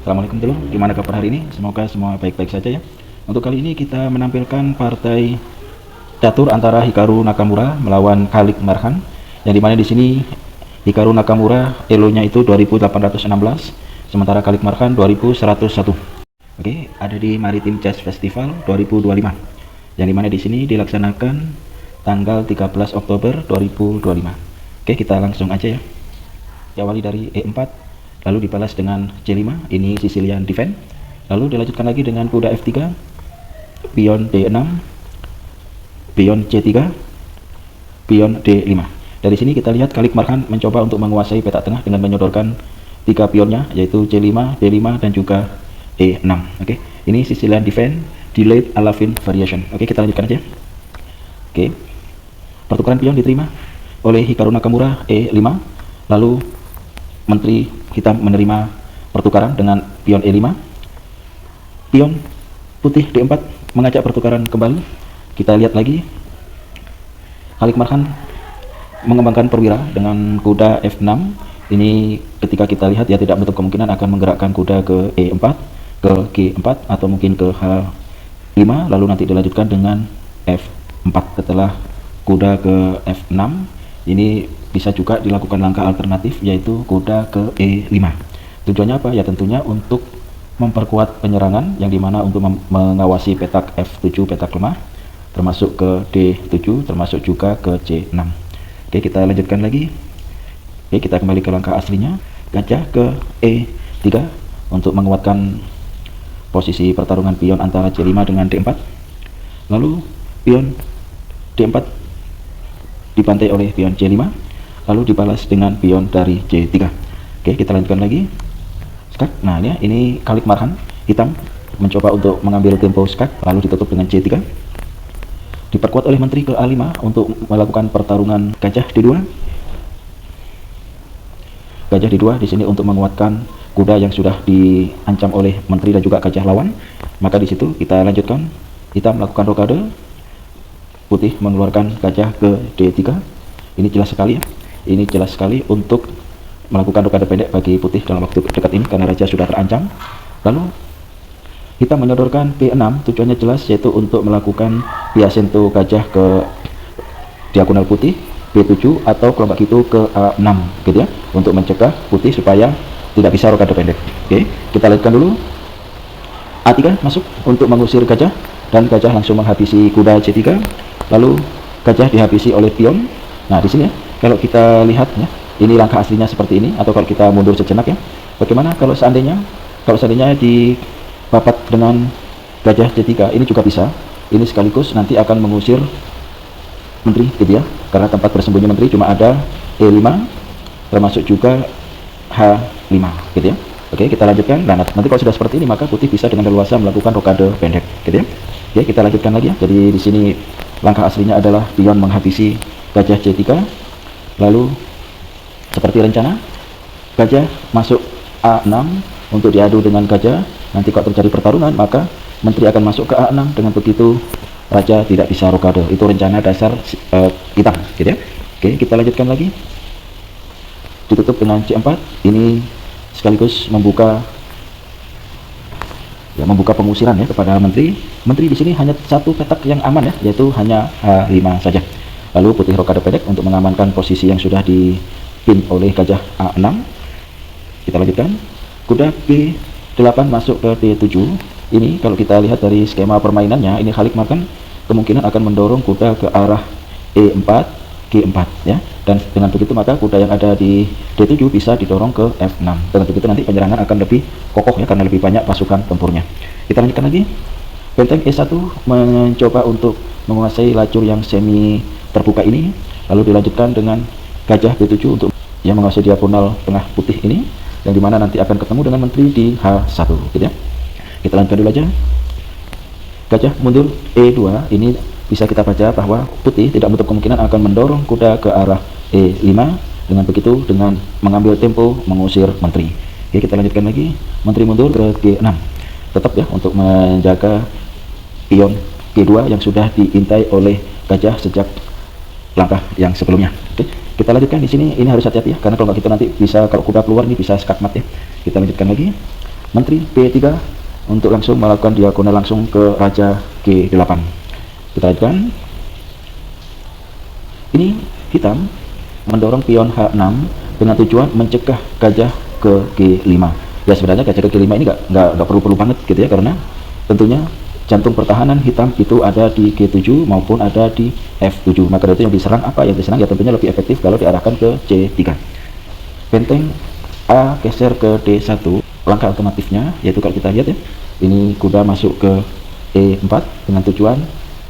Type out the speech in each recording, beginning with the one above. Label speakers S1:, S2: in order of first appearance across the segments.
S1: Assalamualaikum dulu, gimana kabar hari ini? Semoga semua baik-baik saja ya. Untuk kali ini kita menampilkan partai catur antara Hikaru Nakamura melawan Khalid Marhan. Yang dimana di sini Hikaru Nakamura elonya itu 2816, sementara Khalid Marhan 2101. Oke, ada di Maritim Jazz Festival 2025. Yang dimana di sini dilaksanakan tanggal 13 Oktober 2025. Oke, kita langsung aja ya. Diawali dari E4, lalu dibalas dengan C5, ini Sicilian Defense, lalu dilanjutkan lagi dengan kuda F3, pion D6, pion C3, pion D5. Dari sini kita lihat Khalid Marhan mencoba untuk menguasai petak tengah dengan menyodorkan 3 pionnya, yaitu C5, D5, dan juga E6. Oke, ini Sicilian Defense, Delayed Alavin Variation. Oke, kita lanjutkan aja. Oke, pertukaran pion diterima oleh Hikaru Nakamura E5, lalu Menteri Hitam menerima pertukaran dengan pion E5. Pion putih D4 mengajak pertukaran kembali. Kita lihat lagi Khalid Marhan mengembangkan perwira dengan kuda F6. Ini ketika kita lihat ya tidak menutup kemungkinan akan menggerakkan kuda ke E4, ke G4, atau mungkin ke H5, lalu nanti dilanjutkan dengan F4 setelah kuda ke F6. Ini bisa juga dilakukan langkah alternatif, yaitu kuda ke E5. Tujuannya apa? Ya tentunya untuk memperkuat penyerangan, yang dimana untuk mengawasi petak F7, petak lemah, termasuk ke D7, termasuk juga ke C6. Oke, kita lanjutkan lagi. Oke, kita kembali ke langkah aslinya, gajah ke E3 untuk menguatkan posisi pertarungan pion antara C5 dengan D4. Lalu pion D4 dibantai oleh pion C5, lalu dibalas dengan pion dari C3. Oke, kita lanjutkan lagi. Skak. Nah, ini Khalid Marhan hitam mencoba untuk mengambil tempo skak, lalu ditutup dengan C3. Diperkuat oleh Menteri ke A5 untuk melakukan pertarungan gajah D2. Gajah D2 di sini untuk menguatkan kuda yang sudah diancam oleh Menteri dan juga gajah lawan. Maka di situ kita lanjutkan, hitam melakukan rokade, putih mengeluarkan gajah ke D3. Ini jelas sekali ya. Ini jelas sekali untuk melakukan rokade pendek bagi putih dalam waktu dekat ini karena raja sudah terancam. Lalu kita menyodorkan P6, tujuannya jelas, yaitu untuk melakukan piacento gajah ke diagonal putih, B7, atau kalau nggak gitu ke A6 gitu ya, untuk mencegah putih supaya tidak bisa rokade pendek. Oke, kita lanjutkan dulu. A3 masuk untuk mengusir gajah, dan gajah langsung menghabisi kuda C3. Lalu gajah dihabisi oleh pion. Nah, di sini ya, kalau kita lihat ya, ini langkah aslinya seperti ini, atau kalau kita mundur sejenak ya, bagaimana kalau seandainya dipapat dengan gajah C3, ini juga bisa. Ini sekaligus nanti akan mengusir Menteri gitu ya, karena tempat bersembunyi Menteri cuma ada E5, termasuk juga H5 gitu ya. Oke, kita lanjutkan. Nah, nanti kalau sudah seperti ini, maka putih bisa dengan leluasa melakukan rokade pendek gitu ya. Oke, kita lanjutkan lagi ya. Jadi di sini langkah aslinya adalah pion menghabisi gajah C3, lalu seperti rencana gajah masuk A6 untuk diadu dengan gajah. Nanti kalau terjadi pertarungan, maka Menteri akan masuk ke A6. Dengan begitu raja tidak bisa rokade. Itu rencana dasar hitam gitu ya. Oke, kita lanjutkan lagi. Ditutup dengan C4. Ini sekaligus membuka pengusiran ya kepada Menteri. Menteri di sini hanya satu petak yang aman ya, yaitu hanya H5 saja. Lalu putih rokade pendek untuk mengamankan posisi yang sudah dipin oleh gajah A6. Kita lanjutkan. Kuda B8 masuk ke D7. Ini kalau kita lihat dari skema permainannya, ini Khalid Marhan kemungkinan akan mendorong kuda ke arah E4, G4 ya. Dan dengan begitu maka kuda yang ada di D7 bisa didorong ke F6. Dengan begitu nanti penyerangan akan lebih kokoh ya, karena lebih banyak pasukan tempurnya. Kita lanjutkan lagi. Benteng E1 mencoba untuk menguasai lacur yang semi terbuka ini, lalu dilanjutkan dengan gajah B7 untuk yang menguasai diagonal tengah putih ini, yang dimana nanti akan ketemu dengan Menteri di H1 gitu ya. Kita lanjutkan dulu aja. Gajah mundur E2, ini bisa kita baca bahwa putih tidak menutup kemungkinan akan mendorong kuda ke arah E5. Dengan begitu, dengan mengambil tempo mengusir Menteri. Oke, kita lanjutkan lagi. Menteri mundur ke G6, tetap ya untuk menjaga pion G2 yang sudah diintai oleh gajah sejak langkah yang sebelumnya. Oke, kita lanjutkan di sini. Ini harus hati-hati ya, karena kalau nggak gitu nanti bisa, kalau kuda keluar ini bisa skakmat ya. Kita lanjutkan lagi. menteri B3 untuk langsung melakukan diagonal langsung ke raja G8. Kita lanjutkan. Ini hitam mendorong pion H6 dengan tujuan mencegah gajah ke G5. Ya sebenarnya gajah ke G5 ini nggak perlu banget gitu ya, karena tentunya jantung pertahanan hitam itu ada di G7 maupun ada di F7. Maka dari itu yang diserang apa? Yang diserang ya tentunya lebih efektif kalau diarahkan ke C3. Benteng A geser ke D1. Langkah alternatifnya yaitu kalau kita lihat ya, ini kuda masuk ke E4 dengan tujuan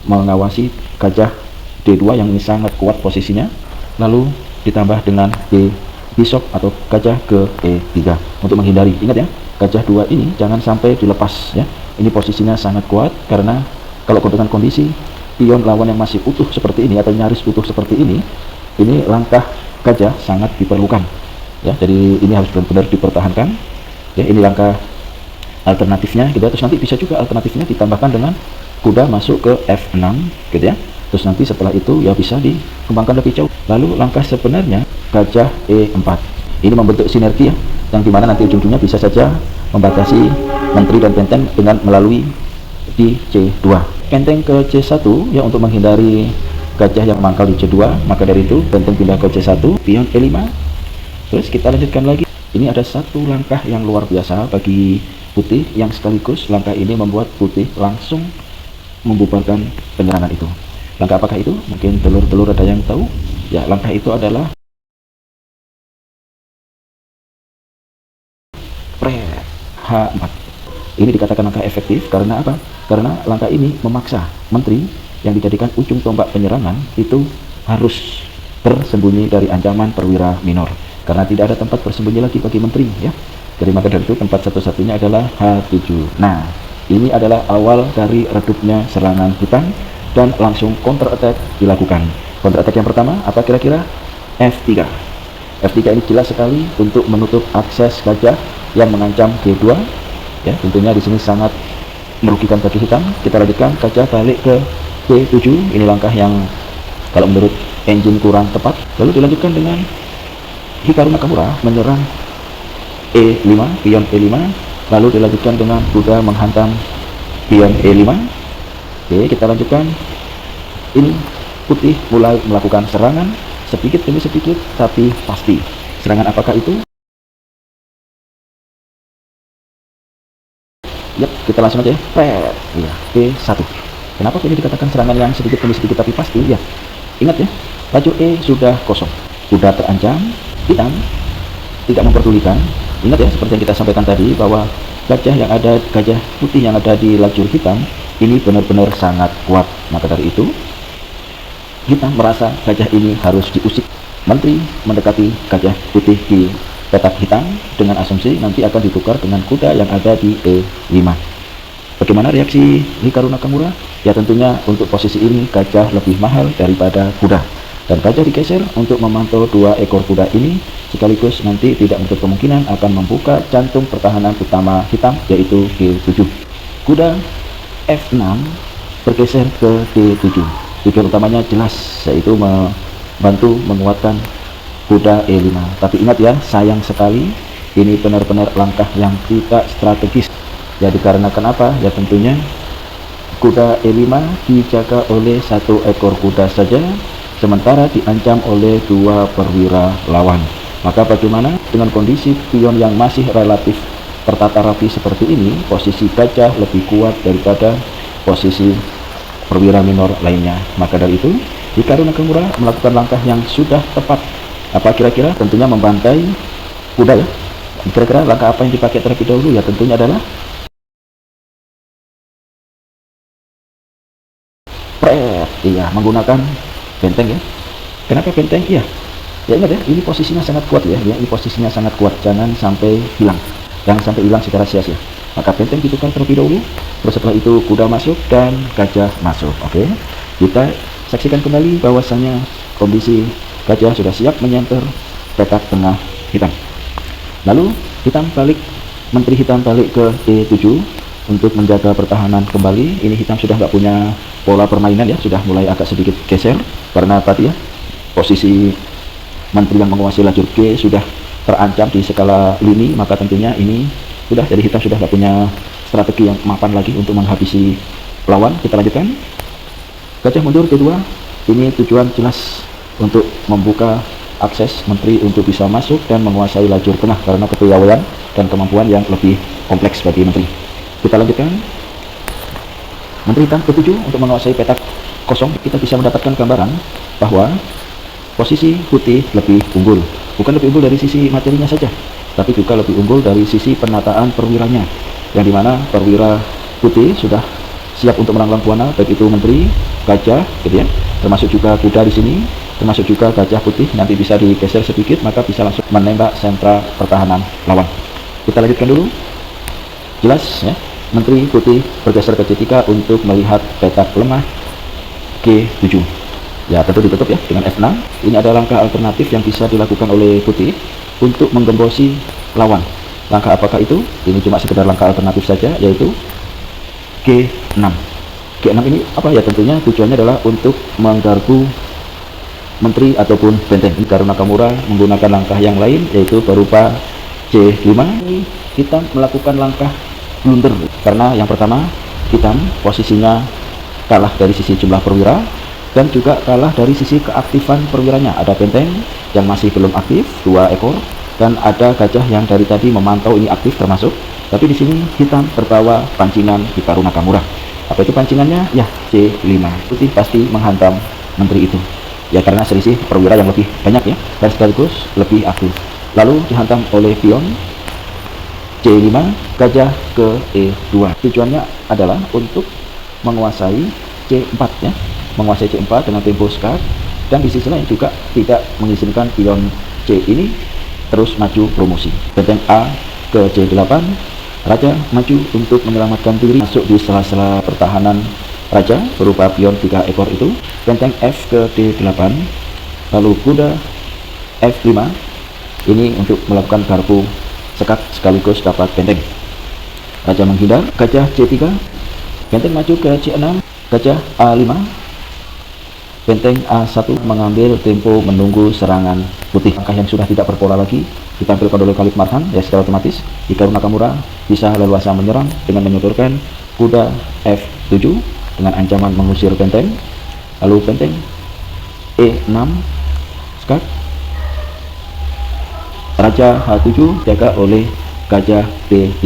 S1: mengawasi gajah D2 yang ini sangat kuat posisinya, lalu ditambah dengan B bishop atau gajah ke E3 untuk menghindari. Ingat ya, gajah 2 ini jangan sampai dilepas ya. Ini posisinya sangat kuat, karena kalau dengan kondisi pion lawan yang masih utuh seperti ini atau nyaris utuh seperti ini langkah gajah sangat diperlukan ya. Jadi ini harus benar-benar dipertahankan ya. Ini langkah alternatifnya gitu ya. Terus nanti bisa juga alternatifnya ditambahkan dengan kuda masuk ke F6 gitu ya. Terus nanti setelah itu ya bisa dikembangkan lebih jauh. Lalu langkah sebenarnya gajah E4. Ini membentuk sinergi ya, yang dimana nanti ujung-ujungnya bisa saja membatasi menteri dan benteng dengan melalui di C2. Benteng ke C1 ya untuk menghindari gajah yang mangkal di C2. Maka dari itu benteng pindah ke C1, pion E5. Terus kita lanjutkan lagi. Ini ada satu langkah yang luar biasa bagi putih, yang sekaligus langkah ini membuat putih langsung membubarkan penyerangan itu. Langkah apakah itu? Mungkin telur-telur ada yang tahu? Ya, langkah itu adalah H4. Ini dikatakan langkah efektif karena apa? Karena langkah ini memaksa menteri yang dijadikan ujung tombak penyerangan itu harus bersembunyi dari ancaman perwira minor, karena tidak ada tempat bersembunyi lagi bagi menteri ya. Jadi maka dari itu tempat satu-satunya adalah H7. Nah, ini adalah awal dari redupnya serangan hitam dan langsung counter attack dilakukan. Counter attack yang pertama apa kira-kira? F3. F3 ini jelas sekali untuk menutup akses gajah yang mengancam G2 ya. Tentunya di sini sangat merugikan bagi hitam. Kita lanjutkan, gajah balik ke B7. Ini langkah yang kalau menurut engine kurang tepat. Lalu dilanjutkan dengan Hikaru Nakamura menyerang E5, pion E5. Lalu dilanjutkan dengan kuda menghantam pion E5. Oke, kita lanjutkan. Ini putih mulai melakukan serangan sedikit demi sedikit tapi pasti. Serangan apakah itu? Yap, kita langsung aja ya. Iya, B1. Kenapa ini dikatakan serangan yang sedikit demi sedikit tapi pasti? Ya, ingat ya, lajur E sudah kosong, kuda terancam, hitam tidak memperdulikan. Ingat ya, seperti yang kita sampaikan tadi bahwa gajah putih yang ada di lajur hitam ini benar-benar sangat kuat. Maka dari itu hitam merasa gajah ini harus diusik. Menteri mendekati gajah putih di petak hitam dengan asumsi nanti akan ditukar dengan kuda yang ada di E5. Bagaimana reaksi Hikaru Nakamura? Ya tentunya untuk posisi ini gajah lebih mahal daripada kuda, dan gajah digeser untuk memantau dua ekor kuda ini, sekaligus nanti tidak menutup kemungkinan akan membuka jantung pertahanan utama hitam yaitu G7. Kuda F6 bergeser ke D7. Tujuan utamanya jelas, yaitu membantu menguatkan kuda E5. Tapi ingat ya, sayang sekali ini benar-benar langkah yang tidak strategis. Ya dikarenakan apa? Ya tentunya kuda E5 dijaga oleh satu ekor kuda saja, sementara diancam oleh dua perwira lawan. Maka bagaimana dengan kondisi pion yang masih relatif tertata rapi seperti ini? Posisi gajah lebih kuat daripada posisi perwira minor lainnya. Maka dari itu Hikaru Nakamura melakukan langkah yang sudah tepat. Apa kira-kira? Tentunya membantai kuda ya. Kira-kira langkah apa yang dipakai terlebih dahulu? Ya tentunya adalah iya, menggunakan benteng ya. Kenapa benteng? Iya, ya ingat ya, ini posisinya sangat kuat ya, ini posisinya sangat kuat, jangan sampai hilang secara sia-sia. Maka benteng ditukar terlebih dahulu, terus setelah itu kuda masuk dan gajah masuk. Oke, kita saksikan kembali bahwasanya kondisi gajah sudah siap menyenter petak tengah hitam. Lalu menteri hitam balik ke E7 untuk menjaga pertahanan kembali. Ini hitam sudah nggak punya pola permainan ya, sudah mulai agak sedikit geser karena tadi ya posisi menteri yang menguasai lajur G sudah terancam di skala lini. Maka tentunya ini Sudah, jadi hitam sudah nggak punya strategi yang mapan lagi untuk menghabisi lawan. Kita lanjutkan. Gajah mundur kedua, ini tujuan jelas untuk membuka akses menteri untuk bisa masuk dan menguasai lajur tengah karena kepiawaian dan kemampuan yang lebih kompleks bagi menteri. Kita lanjutkan. Menteri hitam ke-7 untuk menguasai petak kosong, kita bisa mendapatkan gambaran bahwa posisi putih lebih unggul. Bukan lebih unggul dari sisi materinya saja, tapi juga lebih unggul dari sisi penataan perwiranya, yang dimana perwira putih sudah siap untuk melanglang buana, baik itu menteri, gajah, gitu ya, termasuk juga kuda di sini, termasuk juga gajah putih. Nanti bisa digeser sedikit, maka bisa langsung menembak sentra pertahanan lawan. Kita lanjutkan dulu. Jelas ya, menteri putih bergeser ke C3 untuk melihat petak lemah G7. Ya, tentu ditutup ya dengan F6. Ini ada langkah alternatif yang bisa dilakukan oleh putih untuk menggembosi lawan. Langkah apakah itu? Ini cuma sekedar langkah alternatif saja, yaitu G6. G6 ini apa ya? Tentunya tujuannya adalah untuk menggarpu menteri ataupun benteng. Hikaru Nakamura menggunakan langkah yang lain, yaitu berupa C5. Hitam melakukan langkah blunder karena yang pertama, hitam posisinya kalah dari sisi jumlah perwira dan juga kalah dari sisi keaktifan perwiranya. Ada benteng yang masih belum aktif 2 ekor, dan ada gajah yang dari tadi memantau ini aktif termasuk. Tapi di sini hitam terbawa pancingan Hikaru Nakamura. Apa itu pancingannya? Ya, C5. Putih pasti menghantam menteri itu. Ya, karena selisih perwira yang lebih banyak ya, dan sekaligus lebih aktif. Lalu dihantam oleh pion C5, gajah ke E2. Tujuannya adalah untuk menguasai C4 ya, menguasai C4 dengan tempo skat, dan di sisi lain juga tidak mengizinkan pion C ini terus maju promosi. Benteng A ke C8, raja maju untuk menyelamatkan diri, masuk di sela-sela pertahanan raja berupa pion 3 ekor itu. Benteng F ke D8, lalu kuda F5, ini untuk melakukan garpu sekat sekaligus dapat benteng. Raja menghindar, gajah C3, benteng maju ke C6, gajah A5, benteng A1 mengambil tempo menunggu serangan putih. Langkah yang sudah tidak berpola lagi ditampilkan oleh Khalid Marhan ya, secara otomatis Hikaru Nakamura bisa leluasa menyerang dengan menyodorkan kuda F7 dengan ancaman mengusir benteng. Lalu benteng E6 skat, raja H7 jaga oleh gajah B3.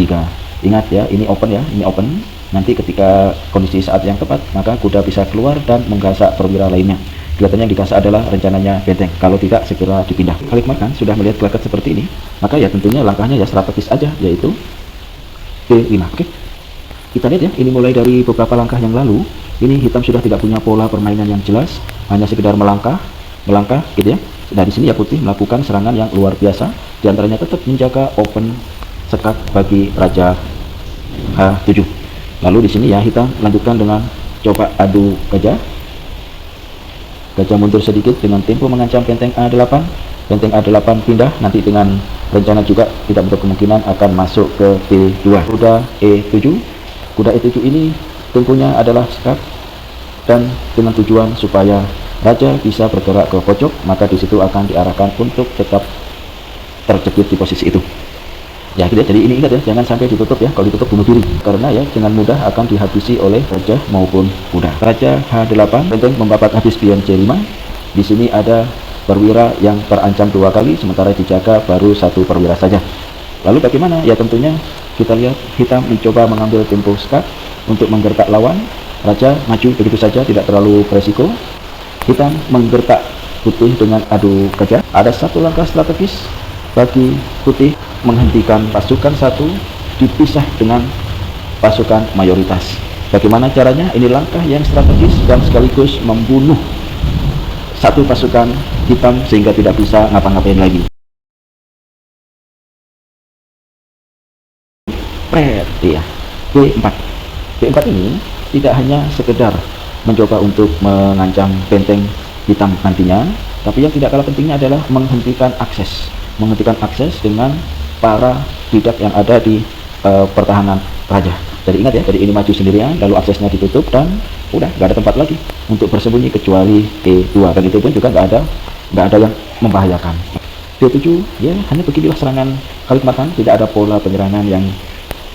S1: Ingat ya, ini open ya, ini open. Nanti ketika kondisi saat yang tepat, maka kuda bisa keluar dan menggasak perwira lainnya. Kelihatannya yang digasak adalah rencananya benteng. Kalau tidak, segera dipindah. Khalid Marhan sudah melihat gelagat seperti ini, maka ya tentunya langkahnya ya strategis aja, yaitu B5. Oke, kita lihat ya, ini mulai dari beberapa langkah yang lalu. Ini hitam sudah tidak punya pola permainan yang jelas, hanya sekedar melangkah gitu ya. Dari sini ya putih melakukan serangan yang luar biasa, diantaranya tetap menjaga open sekat bagi raja H7. Lalu di sini ya hitam lanjutkan dengan coba adu gajah. Gajah mundur sedikit dengan tempo mengancam benteng A8. Benteng A8 pindah, nanti dengan rencana juga tidak menutup kemungkinan akan masuk ke B2. Kuda E7. Kuda E7 ini temponya adalah sekat dan dengan tujuan supaya raja bisa bergerak ke pojok, maka di situ akan diarahkan untuk tetap terjepit di posisi itu. Ya gitu ya, jadi ini ingat ya, jangan sampai ditutup ya, kalau ditutup bunuh diri, karena ya dengan mudah akan dihabisi oleh raja maupun kuda. Raja H8, benteng membabat habis pion C5. Di sini ada perwira yang terancam 2 kali, sementara dijaga baru 1 perwira saja. Lalu bagaimana? Ya tentunya kita lihat hitam mencoba mengambil tempo skat untuk menggertak lawan. Raja maju begitu saja, tidak terlalu beresiko. Hitam menggertak putih dengan adu gajah. Ada satu langkah strategis bagi putih menghentikan pasukan satu dipisah dengan pasukan mayoritas. Bagaimana caranya? Ini langkah yang strategis dan sekaligus membunuh satu pasukan hitam sehingga tidak bisa ngapa-ngapain lagi. Iya, B4. B4 ini tidak hanya sekedar mencoba untuk mengancam benteng hitam nantinya, tapi yang tidak kalah pentingnya adalah menghentikan akses dengan para bidak yang ada di pertahanan raja. Jadi ingat ya, jadi ini maju sendirian, lalu aksesnya ditutup dan udah nggak ada tempat lagi untuk bersembunyi kecuali E2, dan itu pun juga nggak ada yang membahayakan. D7 ya, hanya beginilah serangan Khalid Marhan, tidak ada pola penyerangan yang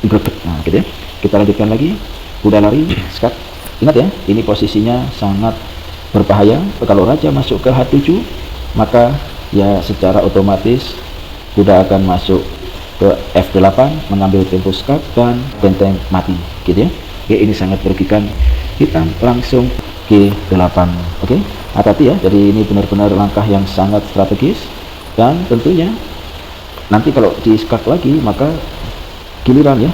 S1: greget. Nah, gitu ya. Kita lanjutkan lagi. Kuda lari, skak. Ingat ya, ini posisinya sangat berbahaya. Kalau raja masuk ke H7, maka ya secara otomatis kuda akan masuk ke F8, mengambil tempo skak dan benteng mati, gitu ya. Oke, ini sangat merugikan hitam, langsung G8. Oke, hati-hati ya. Jadi ini benar-benar langkah yang sangat strategis, dan tentunya nanti kalau di skak lagi, maka giliran ya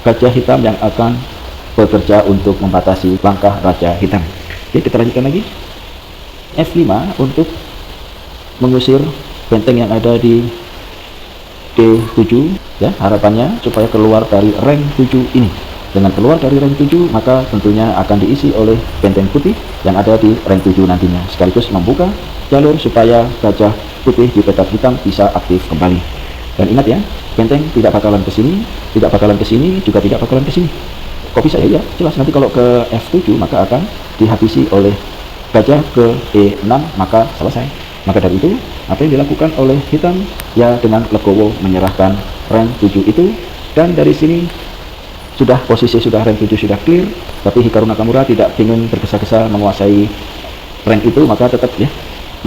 S1: gajah hitam yang akan bekerja untuk membatasi langkah raja hitam. Oke, kita lanjutkan lagi. F5 untuk mengusir benteng yang ada di D7 ya, harapannya supaya keluar dari rank 7 ini. Dengan keluar dari rank 7, maka tentunya akan diisi oleh benteng putih yang ada di rank 7 nantinya, sekaligus membuka jalur supaya gajah putih di petak hitam bisa aktif kembali. Dan ingat ya, benteng tidak bakalan ke sini, tidak bakalan ke sini, juga tidak bakalan ke sini. Kok bisa ya? Ya, jelas nanti kalau ke F7 maka akan dihabisi oleh gajah ke E6, maka selesai. Maka dari itu, apa yang dilakukan oleh hitam ya dengan legowo menyerahkan rank 7 itu, dan dari sini sudah posisi sudah rank 7 sudah clear, tapi Hikaru Nakamura tidak ingin tergesa-gesa menguasai rank itu, maka tetap ya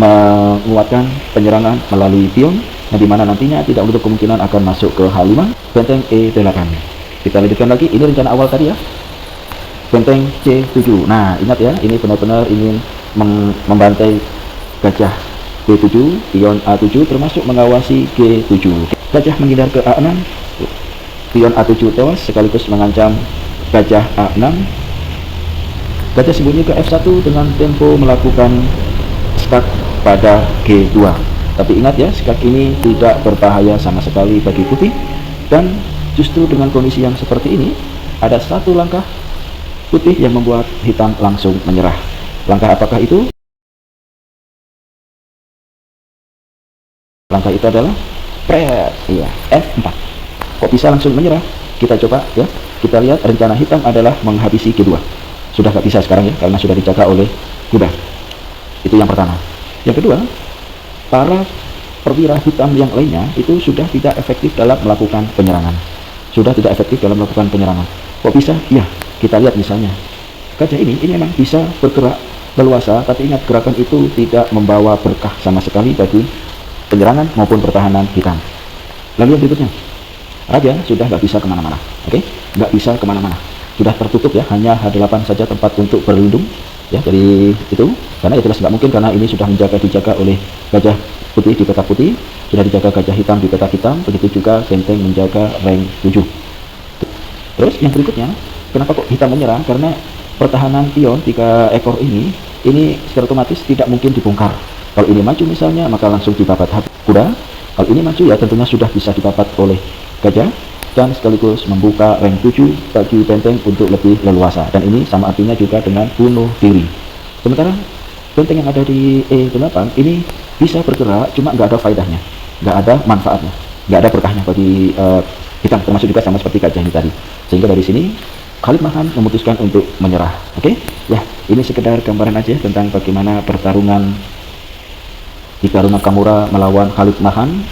S1: menguatkan penyerangan melalui pion, yang dimana nantinya tidak untuk kemungkinan akan masuk ke H5, benteng E8. Kita lanjutkan lagi, ini rencana awal tadi ya, benteng C7. Nah, ingat ya, ini benar-benar ingin membantai gajah B7, pion A7, termasuk mengawasi G7. Gajah menghindar ke A6, pion A7 tewas, sekaligus mengancam gajah A6. Gajah sembunyi ke F1 dengan tempo melakukan skak pada G2. Tapi ingat ya, skak ini tidak berbahaya sama sekali bagi putih, dan justru dengan kondisi yang seperti ini, ada satu langkah putih yang membuat hitam langsung menyerah. Langkah apakah itu? Langkah itu adalah pret, iya, F4. Kok bisa langsung menyerah? Kita coba ya, kita lihat rencana hitam adalah menghabisi G2. Sudah nggak bisa sekarang ya, karena sudah dijaga oleh kuda. Itu yang pertama. Yang kedua, para perwira hitam yang lainnya itu sudah tidak efektif dalam melakukan penyerangan. Sudah tidak efektif dalam melakukan penyerangan. Kok bisa? Ya, kita lihat misalnya gajah ini memang bisa bergerak leluasa, tapi ingat, gerakan itu tidak membawa berkah sama sekali bagi penyerangan maupun pertahanan hitam. Lalu yang berikutnya, raja sudah nggak bisa kemana-mana. Oke, nggak bisa kemana-mana, sudah tertutup ya, hanya H8 saja tempat untuk berlindung ya dari itu, karena ya jelas nggak mungkin, karena ini sudah dijaga oleh gajah putih di petak putih, sudah dijaga gajah hitam di petak hitam, begitu juga benteng menjaga rank 7. Terus yang berikutnya, kenapa kok hitam menyerang? Karena pertahanan pion 3 ekor ini secara otomatis tidak mungkin dibongkar. Kalau ini maju misalnya, maka langsung dibabat kuda. Kalau ini maju ya tentunya sudah bisa dibabat oleh gajah, dan sekaligus membuka rank 7 bagi benteng untuk lebih leluasa. Dan ini sama artinya juga dengan bunuh diri. Sementara benteng yang ada di E8 ini bisa bergerak, cuma nggak ada faedahnya, nggak ada manfaatnya, nggak ada berkahnya bagi hitam, termasuk juga sama seperti gajah ini tadi. Sehingga dari sini Khalid Marhan memutuskan untuk menyerah. Oke, ya, ini sekedar gambaran aja tentang bagaimana pertarungan Hikaru Nakamura melawan Khalid Marhan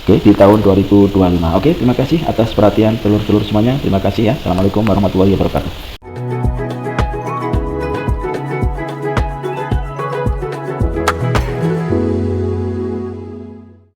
S1: di tahun 2025. Oke, terima kasih atas perhatian telur-telur semuanya. Terima kasih ya. Assalamualaikum warahmatullahi wabarakatuh.